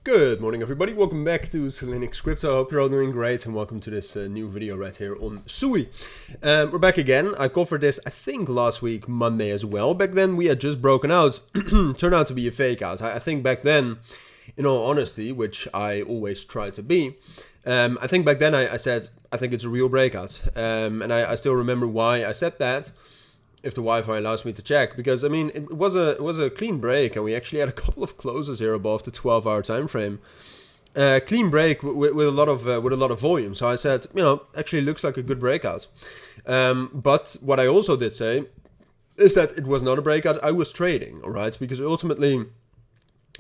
Good morning everybody, welcome back to cilinixfxcapital. I hope you're all doing great and welcome to this new video right here on SUI. We're back again. I covered this I think last week Monday as well. Back then we had just broken out, turned out to be a fake out. I think back then, in all honesty, which I always try to be, I think back then I said I think it's a real breakout, and I still remember why I said that, if the Wi-Fi allows me to check, because I mean it was a clean break and we actually had a couple of closes here above the 12-hour time frame. Clean break with a lot of volume. So I said, you know, actually looks like a good breakout. But what I also did say is that it was not a breakout. I was trading, all right, because ultimately,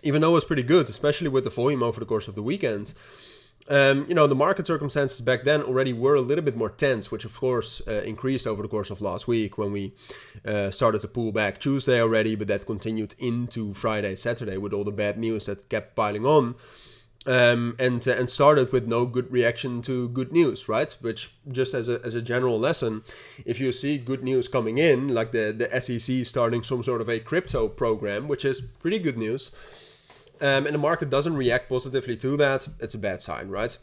even though it was pretty good, especially with the volume over the course of the weekend, you know, the market circumstances back then already were a little bit more tense, which of course increased over the course of last week when we started to pull back Tuesday already, but that continued into Friday, Saturday with all the bad news that kept piling on, and started with no good reaction to good news, right? Which, just as a general lesson, if you see good news coming in, like the SEC starting some sort of a crypto program, which is pretty good news, and the market doesn't react positively to that, it's a bad sign, right?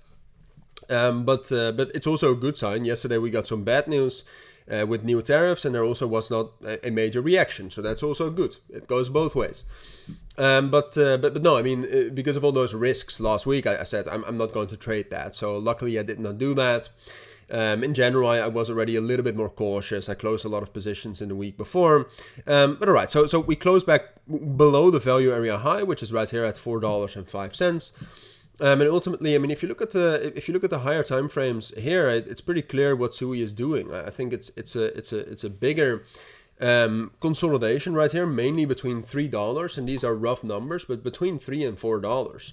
But it's also a good sign. Yesterday we got some bad news with new tariffs, and there also was not a major reaction, so that's also good. It goes both ways. But no, I mean, because of all those risks last week, I said I'm not going to trade that. So luckily I did not do that. In general, I was already a little bit more cautious. I closed a lot of positions in the week before. But all right, so we closed back below the value area high, which is right here at $4.05. And ultimately, I mean, if you look at the higher time frames here, it's pretty clear what SUI is doing. I think it's a bigger consolidation right here, mainly between $3, and these are rough numbers, but between $3 and $4.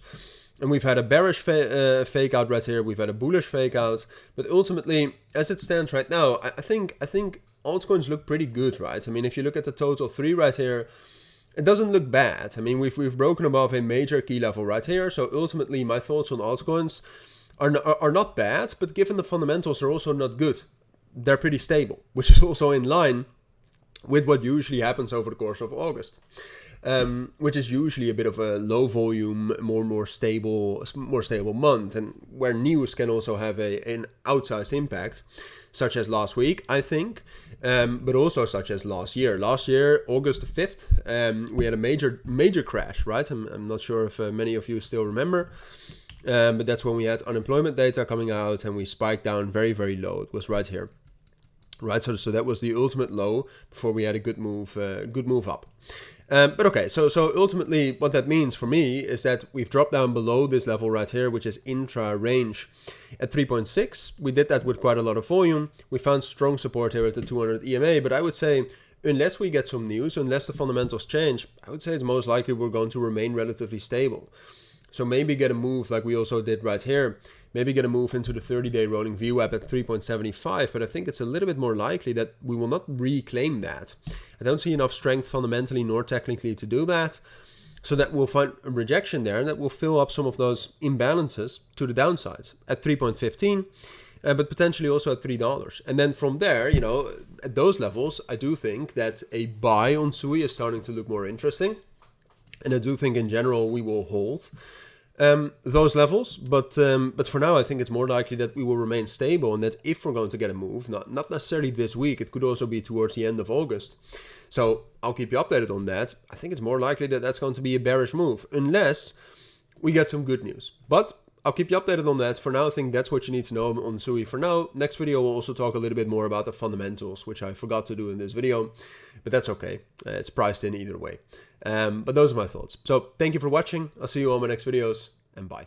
And we've had a bearish fake out right here. We've had a bullish fake out. But ultimately, as it stands right now, I think altcoins look pretty good, right? I mean, if you look at the total 3 right here, it doesn't look bad. I mean, we've broken above a major key level right here. So ultimately, my thoughts on altcoins are not bad, but given the fundamentals are also not good, they're pretty stable, which is also in line with what usually happens over the course of August. Which is usually a bit of a low volume, more stable month, and where news can also have an outsized impact, such as last week, I think, but also such as last year. Last year, August 5th, we had a major crash, right? I'm not sure if many of you still remember, but that's when we had unemployment data coming out and we spiked down very, very low. It was right here. Right, so that was the ultimate low before we had a good move up. But okay, so ultimately what that means for me is that we've dropped down below this level right here, which is intra range at 3.6. We did that with quite a lot of volume. We found strong support here at the 200 EMA, but I would say unless we get some news, unless the fundamentals change, I would say it's most likely we're going to remain relatively stable. So maybe get a move like we also did right here. Maybe get a move into the 30-day rolling VWAP at 3.75, but I think it's a little bit more likely that we will not reclaim that. I don't see enough strength fundamentally nor technically to do that. So that we'll find a rejection there, and that will fill up some of those imbalances to the downside at 3.15, but potentially also at $3. And then from there, you know, at those levels, I do think that a buy on SUI is starting to look more interesting. And I do think in general we will hold those levels, but for now I think it's more likely that we will remain stable, and that if we're going to get a move, not necessarily this week, it could also be towards the end of August. So I'll keep you updated on that. I think it's more likely that that's going to be a bearish move, unless we get some good news. But I'll keep you updated on that. For now, I think that's what you need to know on SUI for now. Next video, we'll also talk a little bit more about the fundamentals, which I forgot to do in this video, but that's okay. It's priced in either way. But those are my thoughts. So thank you for watching. I'll see you on my next videos, and bye.